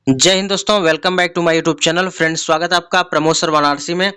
जय हिंद दोस्तों, welcome back to my YouTube channel. Friends, स्वागत है आपका प्रमोद सर वाराणसी में।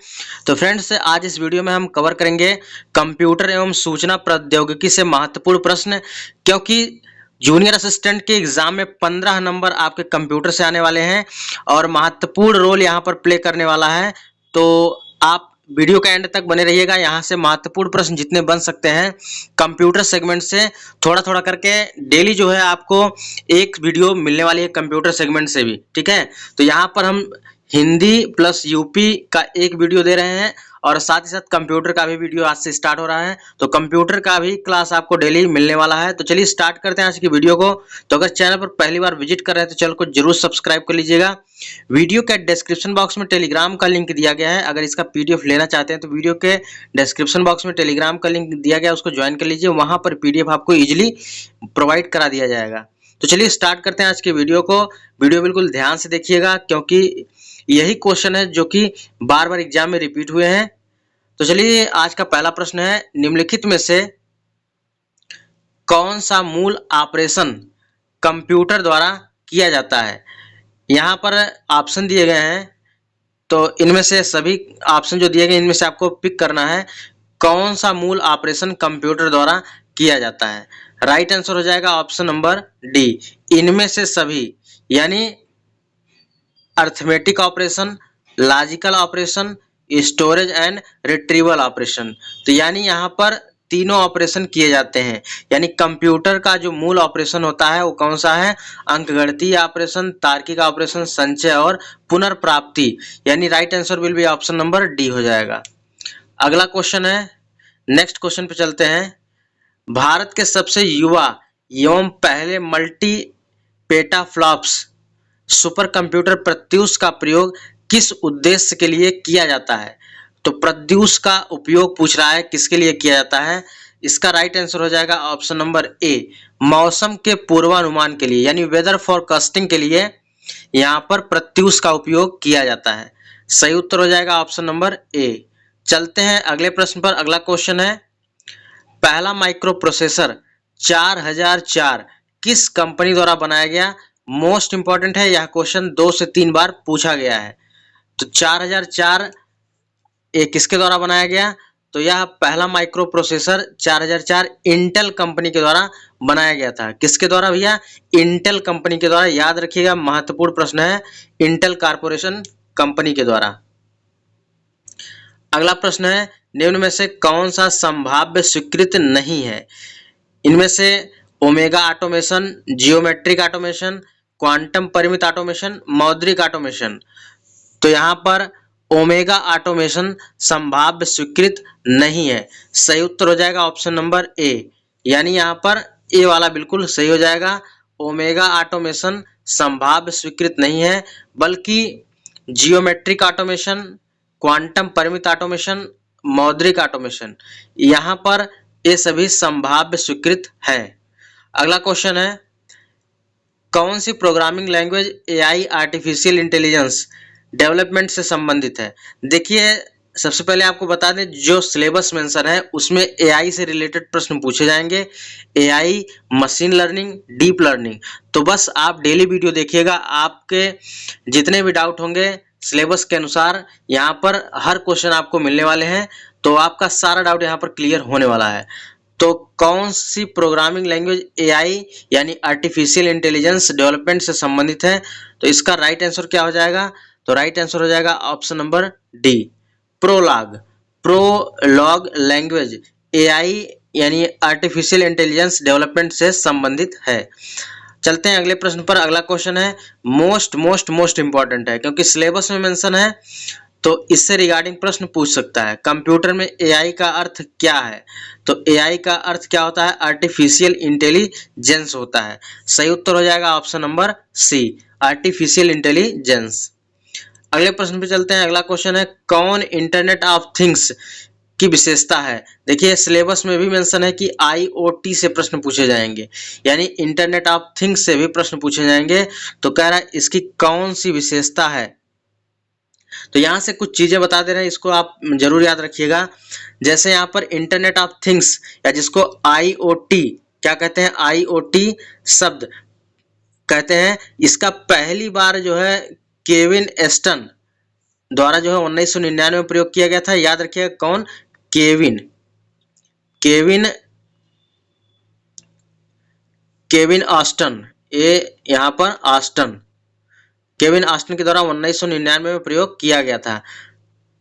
तो फ्रेंड्स, आज इस वीडियो में हम कवर करेंगे कंप्यूटर एवं सूचना प्रौद्योगिकी से महत्वपूर्ण प्रश्न, क्योंकि जूनियर असिस्टेंट के एग्जाम में 15 नंबर आपके कंप्यूटर से आने वाले हैं और महत्वपूर्ण रोल यहाँ पर प्ले करने वाला है। तो आप वीडियो का एंड तक बने रहिएगा। यहाँ से महत्वपूर्ण प्रश्न जितने बन सकते हैं कंप्यूटर सेगमेंट से थोड़ा थोड़ा करके डेली जो है आपको एक वीडियो मिलने वाली है कंप्यूटर सेगमेंट से भी, ठीक है। तो यहाँ पर हम हिंदी प्लस यूपी का एक वीडियो दे रहे हैं और साथ ही साथ कंप्यूटर का भी वीडियो आज से स्टार्ट हो रहा है। तो कंप्यूटर का भी क्लास आपको डेली मिलने वाला है। तो चलिए स्टार्ट करते हैं आज की वीडियो को। तो अगर चैनल पर पहली बार विजिट कर रहे हैं तो चैनल को जरूर सब्सक्राइब कर लीजिएगा। वीडियो के डिस्क्रिप्शन बॉक्स में टेलीग्राम का लिंक दिया गया है। अगर इसका पीडीएफ लेना चाहते हैं तो वीडियो के डिस्क्रिप्शन बॉक्स में टेलीग्राम का लिंक दिया गया है, उसको ज्वाइन कर लीजिए। वहां पर पीडीएफ आपको इजिली प्रोवाइड करा दिया जाएगा। तो चलिए स्टार्ट करते हैं आज के वीडियो को। वीडियो बिल्कुल ध्यान से देखिएगा, क्योंकि यही क्वेश्चन है जो कि बार बार एग्जाम में रिपीट हुए हैं। तो चलिए आज का पहला प्रश्न है, निम्नलिखित में से कौन सा मूल ऑपरेशन कंप्यूटर द्वारा किया जाता है। यहाँ पर ऑप्शन दिए गए हैं, तो इनमें से सभी ऑप्शन जो दिए गए इनमें से आपको पिक करना है कौन सा मूल ऑपरेशन कंप्यूटर द्वारा किया जाता है। राइट आंसर हो जाएगा ऑप्शन नंबर डी, इनमें से सभी, यानी arithmetic operation, logical operation, storage and retrieval operation. तो यानी यहाँ पर तीनों ऑपरेशन किए जाते हैं। यानी कंप्यूटर का जो मूल ऑपरेशन होता है वो कौन सा है? अंकगणितीय ऑपरेशन, तार्किक ऑपरेशन, संचय और पुनर्प्राप्ति। यानी right answer will be option number D हो जाएगा। अगला क्वेश्चन है, नेक्स्ट क्वेश्चन पे चलते हैं। भारत के सबसे युवा एवं पहले multi petaflops super computer Pratyush का प्रयोग किस उद्देश्य के लिए किया जाता है। तो प्रत्यूष का उपयोग पूछ रहा है किसके लिए किया जाता है। इसका राइट आंसर हो जाएगा ऑप्शन नंबर ए, मौसम के पूर्वानुमान के लिए, यानी वेदर फोरकास्टिंग के लिए यहाँ पर प्रत्यूष का उपयोग किया जाता है। सही उत्तर हो जाएगा ऑप्शन नंबर ए। चलते हैं अगले प्रश्न पर। अगला क्वेश्चन है, पहला माइक्रो प्रोसेसर 4004 किस कंपनी द्वारा बनाया गया। मोस्ट इंपॉर्टेंट है, यह क्वेश्चन 2 से 3 बार पूछा गया है। तो 4004 ये किसके द्वारा बनाया गया? तो यह पहला माइक्रो प्रोसेसर 4004 इंटेल कंपनी के द्वारा बनाया गया था। किसके द्वारा भैया? इंटेल कंपनी के द्वारा। याद रखिएगा, महत्वपूर्ण प्रश्न है, इंटेल कारपोरेशन कंपनी के द्वारा। अगला प्रश्न है, निम्न में से कौन सा संभाव्य स्वीकृत नहीं है। इनमें से omega automation, geometric automation, quantum परिमित ऑटोमेशन, मौद्रिक ऑटोमेशन। तो यहाँ पर ओमेगा ऑटोमेशन संभाव्य स्वीकृत नहीं है। सही उत्तर हो जाएगा ऑप्शन नंबर ए, यानी यहाँ पर ए वाला बिल्कुल सही हो जाएगा। ओमेगा ऑटोमेशन संभाव्य स्वीकृत नहीं है, बल्कि जियोमेट्रिक ऑटोमेशन, क्वांटम परिमित ऑटोमेशन, मौद्रिक ऑटोमेशन, यहाँ पर ये सभी संभाव्य स्वीकृत है। अगला क्वेश्चन है, कौन सी programming language AI artificial intelligence development से संबंधित है। देखिए, सबसे पहले आपको बता दें, जो सिलेबस मेंशन है उसमें एआई से रिलेटेड प्रश्न पूछे जाएंगे। AI, machine learning, deep learning. तो बस आप डेली वीडियो देखिएगा, आपके जितने भी डाउट होंगे सिलेबस के अनुसार यहाँ पर हर क्वेश्चन आपको मिलने वाले हैं। तो आपका सारा डाउट यहाँ पर क्लियर होने वाला है। तो कौन सी प्रोग्रामिंग लैंग्वेज एआई यानी आर्टिफिशियल इंटेलिजेंस डेवलपमेंट से संबंधित है। तो इसका राइट आंसर क्या हो जाएगा? तो राइट आंसर हो जाएगा option number D, Prolog. Prolog language AI यानी आर्टिफिशियल इंटेलिजेंस डेवलपमेंट से संबंधित है। चलते हैं अगले प्रश्न पर। अगला क्वेश्चन है, मोस्ट इंपॉर्टेंट है, क्योंकि सिलेबस में मेंशन है तो इससे रिगार्डिंग प्रश्न पूछ सकता है। कंप्यूटर में एआई का अर्थ क्या है। तो एआई का अर्थ क्या होता है? आर्टिफिशियल इंटेलिजेंस होता है। सही उत्तर हो जाएगा option number C, artificial intelligence. अगले प्रश्न पे चलते हैं। अगला क्वेश्चन है, कौन इंटरनेट ऑफ थिंग्स की विशेषता है। देखिए, सिलेबस में भी मेंशन है कि आईओटी से प्रश्न पूछे जाएंगे, यानी इंटरनेट ऑफ थिंग्स से भी प्रश्न पूछे जाएंगे। तो कह रहा है इसकी कौन सी विशेषता है। तो यहाँ से कुछ चीजें बता दे रहे हैं, इसको आप जरूर याद रखिएगा। जैसे यहाँ पर इंटरनेट ऑफ थिंग्स या जिसको आईओटी क्या कहते हैं, आईओटी शब्द कहते हैं इसका पहली बार जो है केविन एस्टन द्वारा जो है 1999 में प्रयोग किया गया था। याद रखिएगा कौन, केविन ऑस्टन, ये यहाँ पर ऑस्टन, केविन ऑस्टन के द्वारा 1999 में प्रयोग किया गया था।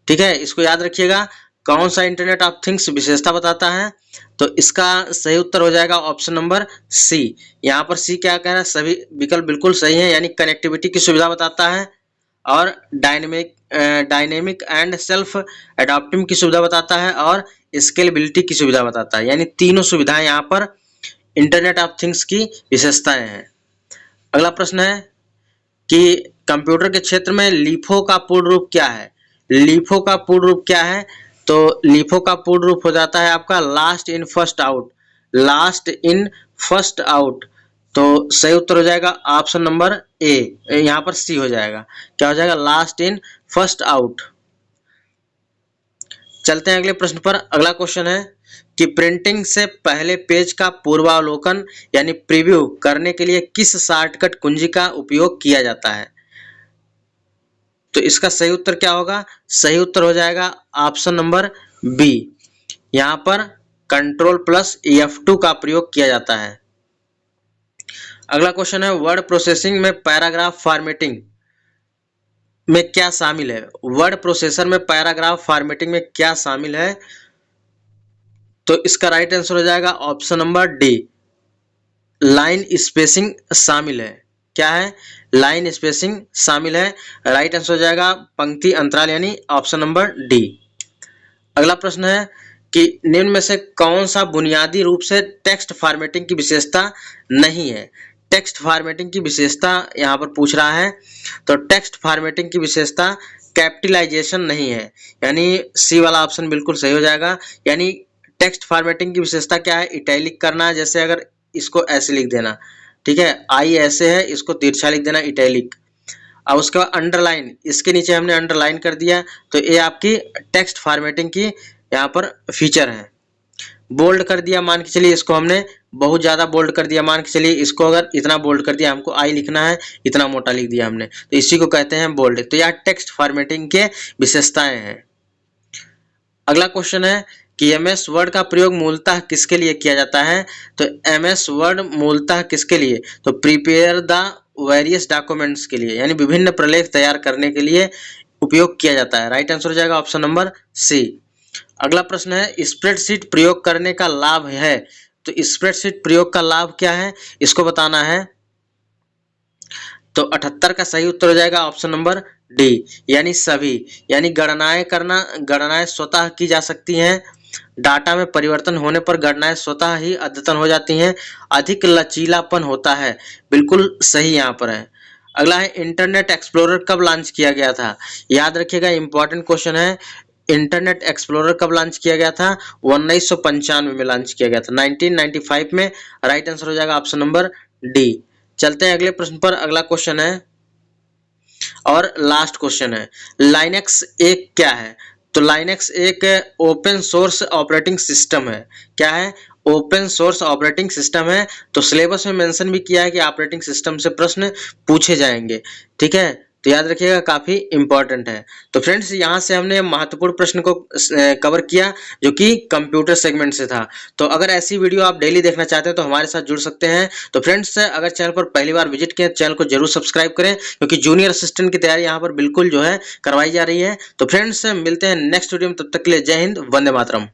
ठीक है, इसको याद रखिएगा। कौन सा इंटरनेट ऑफ थिंग्स विशेषता बताता है, तो इसका सही उत्तर हो जाएगा ऑप्शन नंबर सी। यहाँ पर सी क्या कह रहा है, सभी विकल्प बिल्कुल सही है, यानी कनेक्टिविटी की सुविधा बताता है और डायनेमिक एंड सेल्फ एडाप्टिंग की सुविधा बताता है और स्केलेबिलिटी की सुविधा बताता है, यानी तीनों सुविधाएं यहाँ पर इंटरनेट ऑफ थिंग्स की विशेषताएं हैं। अगला प्रश्न है कि कंप्यूटर के क्षेत्र में लीफो का पूर्ण रूप क्या है। लीफो का पूर्ण रूप क्या है, तो लीफो का पूर्ण रूप हो जाता है आपका last in first out, last in first out. तो सही उत्तर हो जाएगा ऑप्शन नंबर ए, यहाँ पर सी हो जाएगा। क्या हो जाएगा, लास्ट इन फर्स्ट आउट। चलते हैं अगले प्रश्न पर। अगला क्वेश्चन है कि प्रिंटिंग से पहले पेज का पूर्वावलोकन यानी प्रीव्यू करने के लिए किस शॉर्टकट कुंजी का उपयोग किया जाता है। तो इसका सही उत्तर क्या होगा, सही उत्तर हो जाएगा ऑप्शन नंबर बी, यहाँ पर Ctrl+F2 का प्रयोग किया जाता है। अगला क्वेश्चन है वर्ड प्रोसेसिंग में पैराग्राफ फॉर्मेटिंग में क्या शामिल है। वर्ड प्रोसेसर में पैराग्राफ फॉर्मेटिंग में क्या शामिल है, तो इसका राइट आंसर हो जाएगा option number D, line spacing शामिल है। क्या है, लाइन स्पेसिंग शामिल है। राइट आंसर हो जाएगा पंक्ति अंतराल यानी ऑप्शन नंबर डी। अगला प्रश्न है कि निम्न में से कौन सा बुनियादी रूप से टेक्स्ट फॉर्मेटिंग की विशेषता नहीं है। टेक्स्ट फॉर्मेटिंग की विशेषता यहाँ पर पूछ रहा है, तो टेक्स्ट फॉर्मेटिंग की विशेषता कैपिटलाइजेशन नहीं है, यानी सी वाला ऑप्शन बिल्कुल सही हो जाएगा। यानी टेक्स्ट फॉर्मेटिंग की विशेषता क्या है, इटैलिक करना। जैसे अगर इसको ऐसे लिख देना, ठीक है, आई ऐसे है, इसको तिरछा लिख देना इटैलिक। अब उसके बाद अंडरलाइन, इसके नीचे हमने अंडरलाइन कर दिया, तो ये आपकी टेक्स्ट फॉर्मेटिंग की यहाँ पर फीचर है। बोल्ड कर दिया, मान के चलिए इसको हमने बहुत ज़्यादा बोल्ड कर दिया, मान के चलिए इसको अगर इतना बोल्ड कर दिया, हमको आई लिखना है, इतना मोटा लिख दिया हमने, तो इसी को कहते हैं बोल्ड। तो यह टेक्स्ट फॉर्मेटिंग के विशेषताएं हैं। अगला क्वेश्चन है कि एमएस वर्ड का प्रयोग मूलतः किसके लिए किया जाता है। तो एमएस वर्ड मूलतः किसके लिए, तो प्रिपेयर द वेरियस डॉक्यूमेंट्स के लिए, यानी विभिन्न प्रलेख तैयार करने के लिए उपयोग किया जाता है। राइट आंसर हो जाएगा ऑप्शन नंबर सी। अगला प्रश्न है स्प्रेडशीट प्रयोग करने का लाभ है। तो स्प्रेडशीट प्रयोग का लाभ क्या है, इसको बताना है। तो 78 का सही उत्तर हो जाएगा ऑप्शन नंबर डी, यानी सभी, यानी गणनाएं स्वतः की जा सकती हैं। डाटा में परिवर्तन होने पर गणनाएं स्वतः ही अद्यतन हो जाती हैं। अधिक लचीलापन होता है, बिल्कुल सही यहाँ पर है। अगला है इंटरनेट एक्सप्लोरर कब लॉन्च किया गया था। याद रखिएगा इंपॉर्टेंट क्वेश्चन है। इंटरनेट एक्सप्लोरर कब लॉन्च किया गया था, 1995 में लॉन्च किया गया था, 1995 में। राइट आंसर हो जाएगा ऑप्शन नंबर डी। चलते हैं अगले प्रश्न पर। अगला क्वेश्चन है और लास्ट क्वेश्चन है, लाइनेक्स एक क्या है। तो लाइनेक्स एक ओपन सोर्स ऑपरेटिंग सिस्टम है। क्या है, ओपन सोर्स ऑपरेटिंग सिस्टम है। तो सिलेबस में मेंशन भी किया है कि ऑपरेटिंग सिस्टम से प्रश्न पूछे जाएंगे, ठीक है, तो याद रखिएगा काफी इंपॉर्टेंट है। तो फ्रेंड्स यहाँ से हमने महत्वपूर्ण प्रश्न को कवर किया जो कि कंप्यूटर सेगमेंट से था। तो अगर ऐसी वीडियो आप डेली देखना चाहते हैं तो हमारे साथ जुड़ सकते हैं। तो फ्रेंड्स अगर चैनल पर पहली बार विजिट किए, चैनल को जरूर सब्सक्राइब करें, क्योंकि जूनियर असिस्टेंट की तैयारी यहाँ पर बिल्कुल जो है करवाई जा रही है। तो फ्रेंड्स मिलते हैं नेक्स्ट वीडियो में, तब तक के लिए जय हिंद, वंदे मातरम।